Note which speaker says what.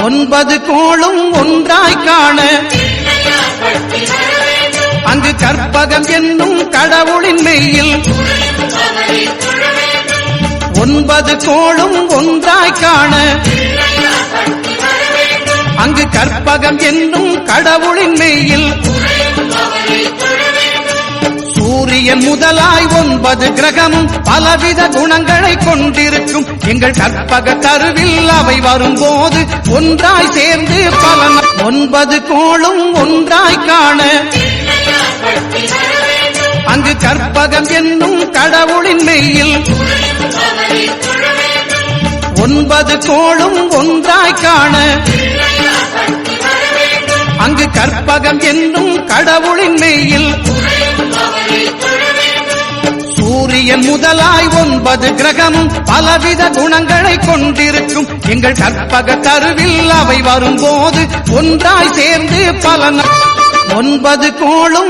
Speaker 1: ஒன்பது கோளும் ஒன்றாய் காண அங்கு கற்பகம் என்னும் கடவுளின் மெய்யில் ஒன்பது கோளும் ஒன்றாய் காண அங்கு கற்பகம் என்னும் கடவுளின் மெய்யில் சூரியன் முதலாய் ஒன்பது கிரகமும் பலவித குணங்களை கொண்டிருக்கும் எங்கள் கற்பக கருவில் அவை வரும்போது ஒன்றாய் சேர்ந்து பலன் ஒன்பது கோளும் ஒன்றாய் காண அங்கு கற்பகம் என்னும் கடவுளின் மெய்யில் ஒன்பது கோளும் ஒன்றாய் காண அங்கு கற்பகம் என்னும் கடவுளின் மெய்யில் சூரியன் முதலாய் ஒன்பது கிரகமும் பலவித குணங்களை கொண்டிருக்கும் எங்கள் கற்பக கருவில் அவை வரும்போது ஒன்றாய் சேர்ந்து பலன் ஒன்பது கோளும்